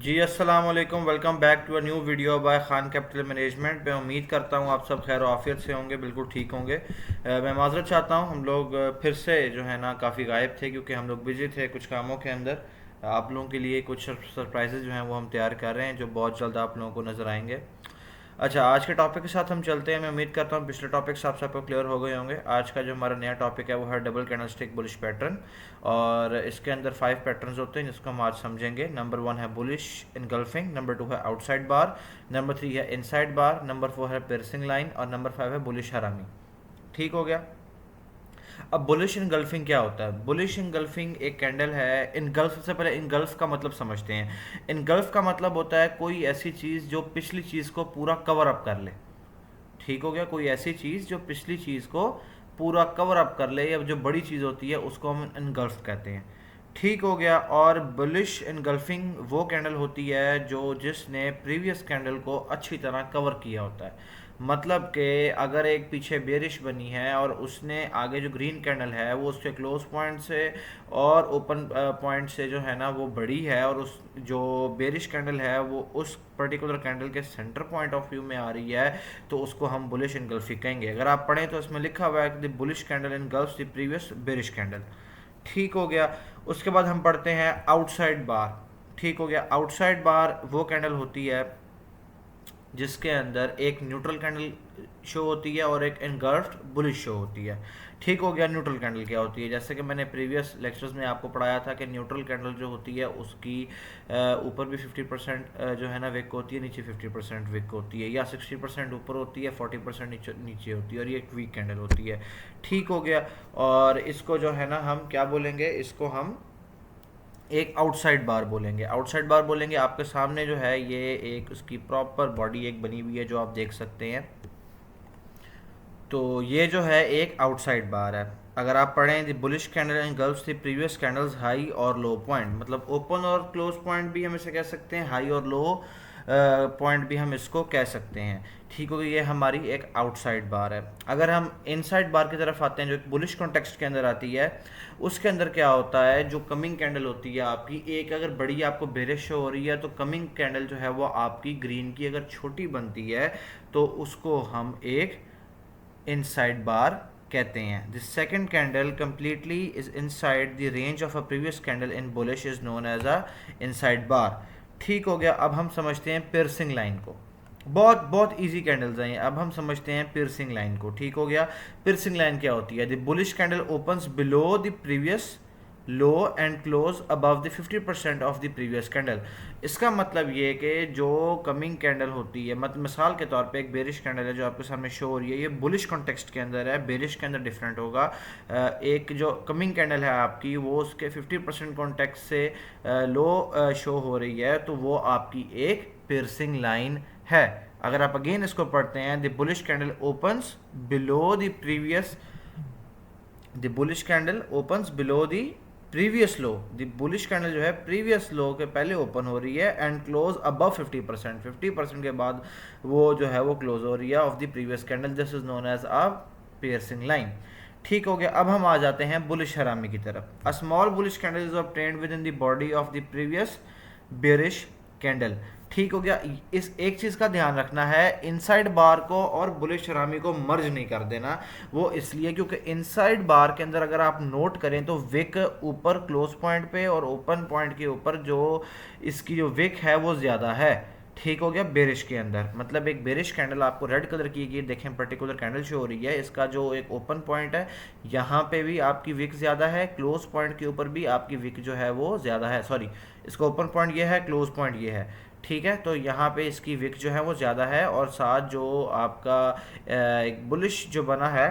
जी अस्सलाम वालेकुम। Welcome back to a new video by Khan capital management. मैं उम्मीद करता हूँ आप सब खैर आफियत से होंगे, बिल्कुल ठीक होंगे। मैं माजरत चाहता हूँ, हम लोग फिर से जो है ना काफ़ी गायब थे क्योंकि हम लोग बिजी थे कुछ कामों के अंदर। आप लोगों के लिए कुछ सरप्राइजेज जो हैं वो हम तैयार कर रहे हैं जो बहुत जल्द आप लोगों को नज़र आएंगे। अच्छा, आज के टॉपिक के साथ हम चलते हैं। मैं उम्मीद करता हूँ पिछले टॉपिक्स आप सबको क्लियर हो गए होंगे। आज का जो हमारा नया टॉपिक है वो है डबल कैंडलस्टिक बुलिश पैटर्न, और इसके अंदर 5 पैटर्न्स होते हैं जिसको हम आज समझेंगे। नंबर 1 है बुलिश इनगल्फिंग, नंबर 2 है आउटसाइड बार, नंबर 3 है इनसाइड बार, नंबर 4 है पियर्सिंग लाइन, और नंबर 5 है बुलिश हरामी। ठीक हो गया। अब बुलिश इनगल्फिंग क्या होता है? बुलिश इनगल्फिंग एक कैंडल है। इनगल्फ से पहले इनगल्फ का मतलब समझते हैं। इनगल्फ का मतलब होता है कोई ऐसी चीज़ जो पिछली चीज़ को पूरा कवर अप कर ले। ठीक हो गया। कोई ऐसी चीज़ जो पिछली चीज़ को पूरा कवर अप कर ले, या जो बड़ी चीज़ होती है उसको हम इनगल्फ कहते हैं। ठीक हो गया। और बुलिश इनगल्फिंग वो कैंडल होती है जो जिसने प्रीवियस कैंडल को अच्छी तरह कवर किया होता है। मतलब कि अगर एक पीछे बेरिश बनी है और उसने आगे जो ग्रीन कैंडल है वो उसके क्लोज पॉइंट से और ओपन पॉइंट से जो है ना वो बड़ी है, और उस जो बेरिश कैंडल है वो उस पर्टिकुलर कैंडल के सेंटर पॉइंट ऑफ व्यू में आ रही है, तो उसको हम बुलिश इनगल्फी कहेंगे। अगर आप पढ़ें तो इसमें लिखा हुआ है कि the bullish candle engulfs the previous bearish candle. ठीक हो गया। उसके बाद हम पढ़ते हैं आउटसाइड बार। ठीक हो गया। आउटसाइड बार वो कैंडल होती है जिसके अंदर एक न्यूट्रल कैंडल शो होती है और एक एनगल्फ्ड बुलिश शो होती है। ठीक हो गया। न्यूट्रल कैंडल क्या होती है? जैसे कि मैंने प्रीवियस लेक्चर्स में आपको पढ़ाया था कि न्यूट्रल कैंडल जो होती है उसकी ऊपर भी 50% जो है ना विक होती है, नीचे 50% विक होती है, या 60% ऊपर होती है, 40% नीचे नीचे होती है, और ये एक वीक कैंडल होती है। ठीक हो गया। और इसको जो है ना हम क्या बोलेंगे? इसको हम एक आउटसाइड बार बोलेंगे। आउटसाइड बार बोलेंगे। आपके सामने जो है ये एक उसकी प्रॉपर बॉडी एक बनी हुई है जो आप देख सकते हैं। तो ये जो है एक आउटसाइड बार है। अगर आप पढ़ें the bullish candle and girls the previous candle's high और लो पॉइंट, मतलब ओपन और क्लोज पॉइंट भी हम इसे कह सकते हैं, हाई और लो पॉइंट भी हम इसको कह सकते हैं। ठीक हो, ये हमारी एक आउटसाइड बार है। अगर हम इनसाइड बार की तरफ आते हैं जो एक बुलिश कॉन्टेक्स्ट के अंदर आती है, उसके अंदर क्या होता है? जो कमिंग कैंडल होती है आपकी, एक अगर बड़ी आपको बेरिश शो हो रही है तो कमिंग कैंडल जो है वो आपकी ग्रीन की अगर छोटी बनती है तो उसको हम एक इनसाइड बार कहते हैं। The second candle completely is inside the range of a previous candle in bullish is known as a inside bar. ठीक हो गया। अब हम समझते हैं पियर्सिंग लाइन को। बहुत बहुत इजी कैंडल्स हैं। अब हम समझते हैं पियर्सिंग लाइन को। ठीक हो गया। पियर्सिंग लाइन क्या होती है? The bullish candle opens below the previous low and close above the 50% of the previous candle. इसका मतलब ये कि जो कमिंग कैंडल होती है, मतलब मिसाल के तौर पे एक बेरिश कैंडल है जो आपके सामने शो हो रही है, ये बुलिश कॉन्टेक्स्ट के अंदर है, बेरिश के अंदर डिफरेंट होगा। एक जो कमिंग कैंडल है आपकी वो उसके 50% कॉन्टेक्स्ट से लो शो हो रही है, तो वो आपकी एक पियर्सिंग लाइन है। अगर आप अगेन इसको पढ़ते हैं, the bullish candle opens below the previous, the bullish candle opens below the previous low. The bullish candle जो है प्रीवियस लो के पहले ओपन हो रही है एंड क्लोज अबव 50%, 50% के बाद वो जो है वो क्लोज हो रही है of the previous candle. This is known as a piercing line. ठीक हो गया। अब हम आ जाते हैं बुलिश हरामी की तरफ। A small bullish candle is obtained with in the body of the previous bearish candle. ठीक हो गया। इस एक चीज़ का ध्यान रखना है, इनसाइड बार को और बुलिश हरामी को मर्ज नहीं कर देना। वो इसलिए क्योंकि इनसाइड बार के अंदर अगर आप नोट करें तो विक ऊपर क्लोज पॉइंट पे और ओपन पॉइंट के ऊपर जो इसकी जो विक है वो ज़्यादा है। ठीक हो गया। बेरिश के अंदर मतलब एक बेरिश कैंडल आपको रेड कलर की ये देखें पर्टिकुलर कैंडल शो हो रही है, इसका जो एक ओपन पॉइंट है यहाँ पे भी आपकी विक ज़्यादा है, क्लोज पॉइंट के ऊपर भी आपकी विक जो है वो ज़्यादा है। सॉरी, इसका ओपन पॉइंट ये है, क्लोज पॉइंट ये है। ठीक है, तो यहाँ पे इसकी विक जो है वो ज़्यादा है, और साथ जो आपका एक बुलिश जो बना है,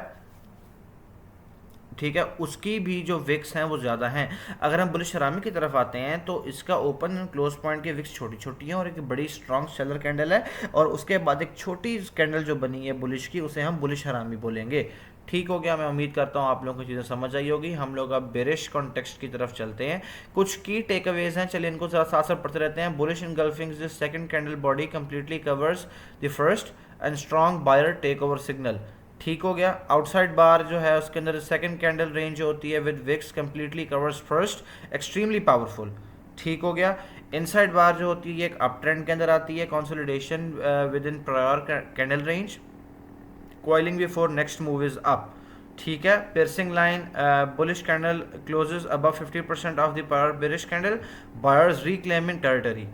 ठीक है, उसकी भी जो विक्स हैं वो ज़्यादा हैं। अगर हम बुलिश हरामी की तरफ आते हैं तो इसका ओपन एंड क्लोज पॉइंट की विक्स छोटी छोटी हैं और एक बड़ी स्ट्रॉन्ग सेलर कैंडल है, और उसके बाद एक छोटी कैंडल जो बनी है बुलिश की उसे हम बुलिश हरामी बोलेंगे। ठीक हो गया। मैं उम्मीद करता हूँ आप लोगों को चीज़ें समझ आई होगी। हम लोग अब बेरिश कॉन्टेक्स्ट की तरफ चलते हैं। कुछ की टेक अवेज हैं, चलिए इनको साथ साथ पढ़ते रहते हैं। Bullish engulfing the second candle body completely covers the first and strong buyer take over signal. ठीक हो गया। आउटसाइड बार जो है उसके अंदर सेकंड कैंडल रेंज जो होती है with wicks completely covers first extremely powerful. ठीक हो गया। इनसाइड बार जो होती है ये एक अप ट्रेंड के अंदर आती है, consolidation with in prior candle range, coiling before next move is up। ठीक है, piercing line, bullish candle closes above 50% of the prior bearish candle, buyers reclaiming territory।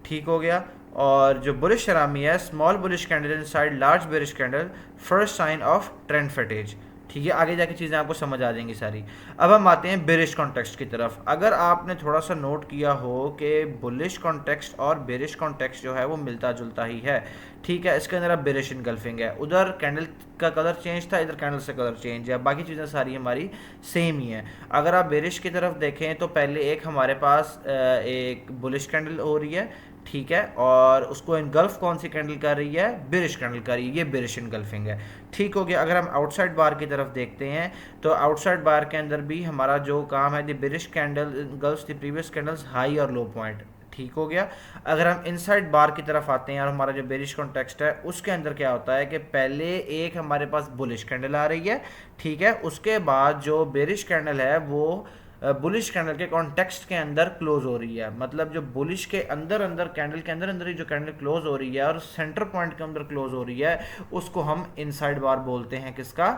ठीक हो गया। और जो बुलिश शरामी है, small bullish candle inside large bearish candle, first sign of trend fatigue. ठीक है, आगे जाके चीज़ें आपको समझ आ जाएंगी सारी। अब हम आते हैं बेरिश कॉन्टेक्स्ट की तरफ। अगर आपने थोड़ा सा नोट किया हो कि बुलिश कॉन्टेक्स्ट और बेरिश कॉन्टेक्स्ट जो है वो मिलता जुलता ही है। ठीक है, इसके अंदर अब बेरिश इनगल्फिंग है, उधर कैंडल का कलर चेंज था, इधर कैंडल से कलर चेंज है, बाकी चीज़ें सारी हमारी सेम ही हैं। अगर आप बेरिश की तरफ देखें तो पहले एक हमारे पास एक बुलिश कैंडल हो रही है, ठीक है, और उसको इनगल्फ कौन सी कैंडल कर रही है, बेरिश कैंडल कर रही है, ये बेरिश इनगल्फिंग है। ठीक हो गया। अगर हम आउटसाइड बार की तरफ देखते हैं तो आउटसाइड बार के अंदर भी हमारा जो काम है, the bearish candle engulfs the previous candle's high और लो पॉइंट। ठीक हो गया। अगर हम इनसाइड बार की तरफ आते हैं और हमारा जो बेरिश कॉन्टेक्स्ट है उसके अंदर क्या होता है कि पहले एक हमारे पास बुलिश कैंडल आ रही है, ठीक है, उसके बाद जो बेरिश कैंडल है वो बुलिश कैंडल के कॉन्टेक्स्ट के अंदर क्लोज हो रही है। मतलब जो बुलिश के अंदर अंदर कैंडल के अंदर अंदर ही जो कैंडल क्लोज हो रही है और सेंटर पॉइंट के अंदर क्लोज हो रही है, उसको हम इनसाइड बार बोलते हैं, किसका,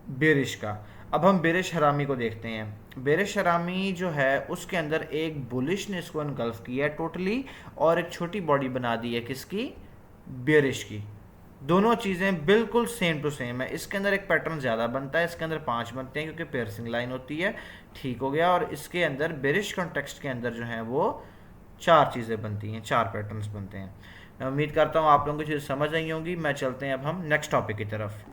बेरिश का। अब हम बेरिश हरामी को देखते हैं। बेरिश हरामी जो है उसके अंदर एक बुलिश ने इसको इनगल्फ किया है टोटली, और एक छोटी बॉडी बना दी है, किसकी, बेरिश की। दोनों चीज़ें बिल्कुल सेम टू सेम है। इसके अंदर एक पैटर्न ज़्यादा बनता है, इसके अंदर 5 बनते हैं क्योंकि पेयर्सिंग लाइन होती है। ठीक हो गया। और इसके अंदर बेरिश कॉन्टेक्स्ट के अंदर जो है वो 4 चीज़ें बनती हैं, 4 पैटर्न्स बनते हैं। मैं उम्मीद करता हूँ आप लोगों को चीज़ समझ आई होंगी। मैं चलते हैं अब हम नेक्स्ट टॉपिक की तरफ।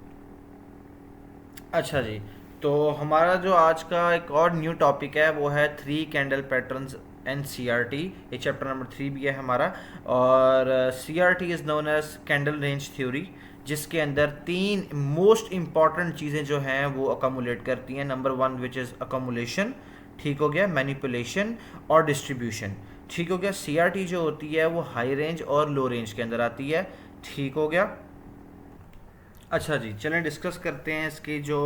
अच्छा जी, तो हमारा जो आज का एक और न्यू टॉपिक है वो है 3 कैंडल पैटर्न्स एंड CRT। ये चैप्टर नंबर 3 भी है हमारा। और CRT is known as candle range theory, जिसके अंदर 3 मोस्ट इंपॉर्टेंट चीज़ें जो हैं वो अकोमुलेट करती हैं। नंबर 1 विच इज़ अकोमुलेशन, ठीक हो गया, मैनिपुलेशन और डिस्ट्रीब्यूशन। ठीक हो गया। CRT जो होती है वो हाई रेंज और लो रेंज के अंदर आती है। ठीक हो गया। अच्छा जी, चलें डिस्कस करते हैं इसकी जो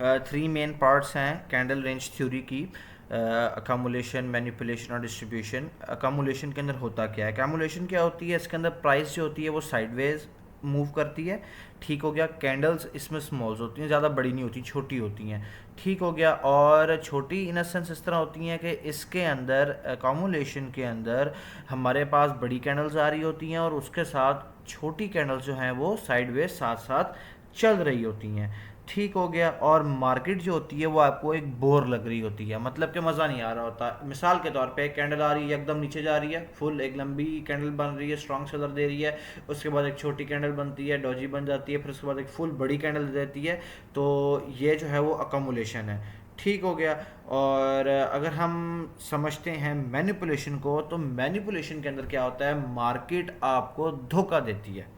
3 मेन पार्ट्स हैं कैंडल रेंज थ्योरी की, अकामुलेशन, मैनिपुलेशन और डिस्ट्रीब्यूशन। अकामुलेशन के अंदर होता क्या है, अकामुलेशन क्या होती है, इसके अंदर प्राइस जो होती है वो साइडवेज मूव करती है। ठीक हो गया। कैंडल्स इसमें स्मॉल्स होती हैं, ज़्यादा बड़ी नहीं होती, छोटी होती हैं। ठीक हो गया। और छोटी इन सेंस इस तरह होती हैं कि इसके अंदर अकामुलेशन के अंदर हमारे पास बड़ी कैंडल्स आ रही होती हैं और उसके साथ छोटी कैंडल्स जो हैं वो साइडवेज साथ साथ चल रही होती हैं। ठीक हो गया। और मार्केट जो होती है वो आपको एक बोर लग रही होती है, मतलब कि मज़ा नहीं आ रहा होता। मिसाल के तौर पे एक कैंडल आ रही है, एकदम नीचे जा रही है, फुल एक लंबी कैंडल बन रही है, स्ट्रॉन्ग सेलर दे रही है, उसके बाद एक छोटी कैंडल बनती है, डॉजी बन जाती है, फिर उसके बाद एक फुल बड़ी कैंडल देती है। तो ये जो है वो अकोमुलेशन है। ठीक हो गया। और अगर हम समझते हैं मैनिपुलेशन को, तो मैनिपुलेशन के अंदर क्या होता है, मार्केट आपको धोखा देती है।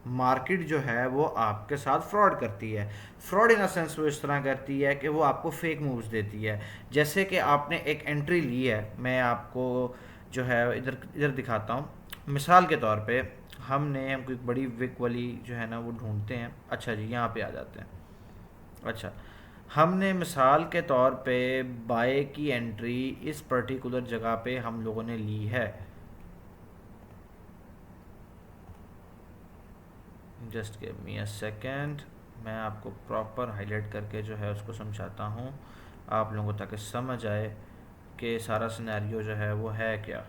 मार्केट जो है वो आपके साथ फ्रॉड करती है। फ्रॉड इन अ सेंस वो इस तरह करती है कि वो आपको फेक मूव्स देती है। जैसे कि आपने एक एंट्री ली है, मैं आपको जो है इधर इधर दिखाता हूँ। मिसाल के तौर पे हम कोई बड़ी विक वाली जो है ना वो ढूंढते हैं। अच्छा जी, यहाँ पे आ जाते हैं। अच्छा, हमने मिसाल के तौर पे बाय की एंट्री इस पर्टिकुलर जगह पे हम लोगों ने ली है। Just give me a second, मैं आपको प्रॉपर हाईलाइट करके जो है उसको समझाता हूँ आप लोगों को, ताकि समझ आए कि सारा सिनेरियो जो है वो है क्या।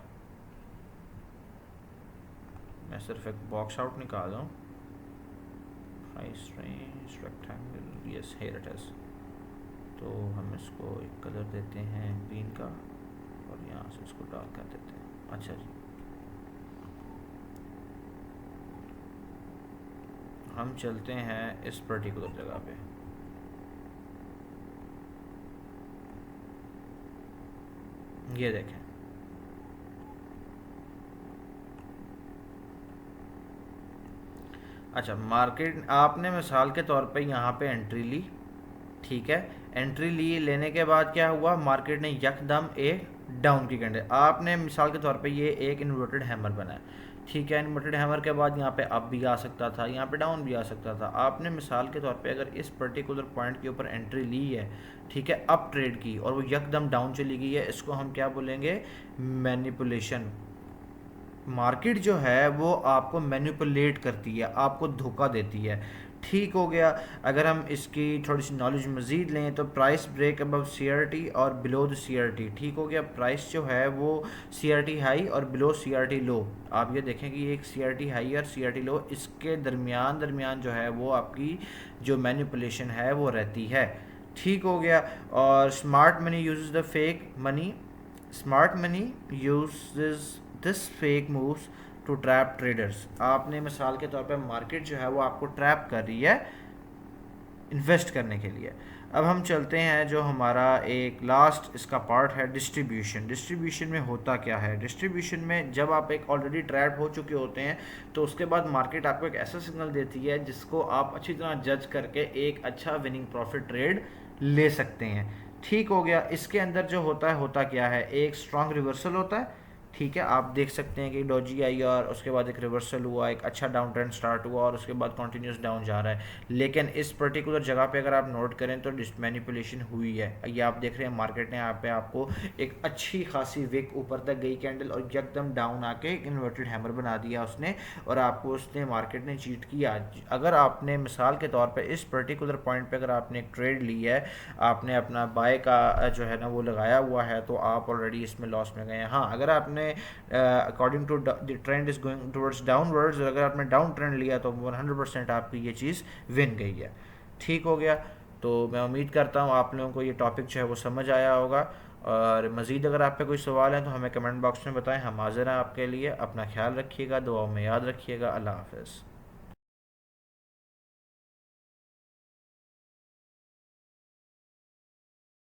मैं सिर्फ एक बॉक्स आउट निकाल रहा हूँ। Rectangle, yes here it is. तो हम इसको एक कलर देते हैं ग्रीन का और यहाँ से इसको डार्क कर देते हैं। अच्छा जी, हम चलते हैं इस पर्टिकुलर जगह पे। ये देखें, अच्छा, मार्केट आपने मिसाल के तौर पे यहाँ पे एंट्री ली, ठीक है। एंट्री ली, लेने के बाद क्या हुआ, मार्केट ने यकदम एक डाउन की कैंडल, आपने मिसाल के तौर पे ये एक इन्वर्टेड हैमर बनाया, ठीक है। इन्वर्टेड हैमर के बाद यहाँ पे अप भी आ सकता था, यहाँ पे डाउन भी आ सकता था। आपने मिसाल के तौर पे अगर इस पर्टिकुलर पॉइंट के ऊपर एंट्री ली है, ठीक है, अप ट्रेड की, और वो यकदम डाउन चली गई है, इसको हम क्या बोलेंगे? मैनिपुलेशन। मार्केट जो है वो आपको मैनिपुलेट करती है, आपको धोखा देती है। ठीक हो गया। अगर हम इसकी थोड़ी सी नॉलेज मज़ीद लें तो प्राइस ब्रेक अबव सीआरटी और बिलो द सीआरटी। ठीक हो गया। प्राइस जो है वो सीआरटी हाई और बिलो सीआरटी लो। आप ये देखें कि एक सीआरटी हाई और सीआरटी लो, इसके दरमियान दरमियान जो है वो आपकी जो मैनिपुलेशन है वो रहती है। ठीक हो गया। और smart money uses the fake money, smart money uses this fake moves to trap traders. आपने मिसाल के तौर पे मार्केट जो है वो आपको ट्रैप कर रही है इन्वेस्ट करने के लिए। अब हम चलते हैं, जो हमारा एक लास्ट इसका पार्ट है, डिस्ट्रीब्यूशन। डिस्ट्रीब्यूशन में होता क्या है? डिस्ट्रीब्यूशन में जब आप एक ऑलरेडी ट्रैप हो चुके होते हैं तो उसके बाद मार्केट आपको एक ऐसा सिग्नल देती है जिसको आप अच्छी तरह जज करके एक अच्छा विनिंग प्रॉफिट ट्रेड ले सकते हैं। ठीक हो गया। इसके अंदर जो होता क्या है? एक स्ट्रांग रिवर्सल होता है। ठीक है, आप देख सकते हैं कि डोजी आई और उसके बाद एक रिवर्सल हुआ, एक अच्छा डाउन ट्रेंड स्टार्ट हुआ और उसके बाद कंटिन्यूस डाउन जा रहा है। लेकिन इस पर्टिकुलर जगह पे अगर आप नोट करें तो मैनिपुलेशन हुई है। ये आप देख रहे हैं मार्केट ने यहाँ पे आपको एक अच्छी खासी विक ऊपर तक गई कैंडल और एकदम डाउन आके एक इन्वर्टेड हैमर बना दिया उसने, और आपको उसने मार्केट ने चीट किया। अगर आपने मिसाल के तौर पर इस पर्टिकुलर पॉइंट पर अगर आपने एक ट्रेड ली है, आपने अपना बाय का जो है ना वो लगाया हुआ है, तो आप ऑलरेडी इसमें लॉस में गए हैं। हाँ, अगर आपने according to the trend is going towards downwards, अगर आपने डाउन ट्रेंड लिया तो 100% आपकी ये चीज़ विन गई है। ठीक हो गया। तो मैं उम्मीद करता हूँ आप लोगों को ये टॉपिक जो है वो समझ आया होगा। और मज़ीद अगर आप पे कोई सवाल है तो हमें कमेंट बॉक्स में बताएं, हम हाजिर हैं आपके लिए। अपना ख्याल रखिएगा, दुआओं में याद रखिएगा। अल्लाह हाफ़िज़।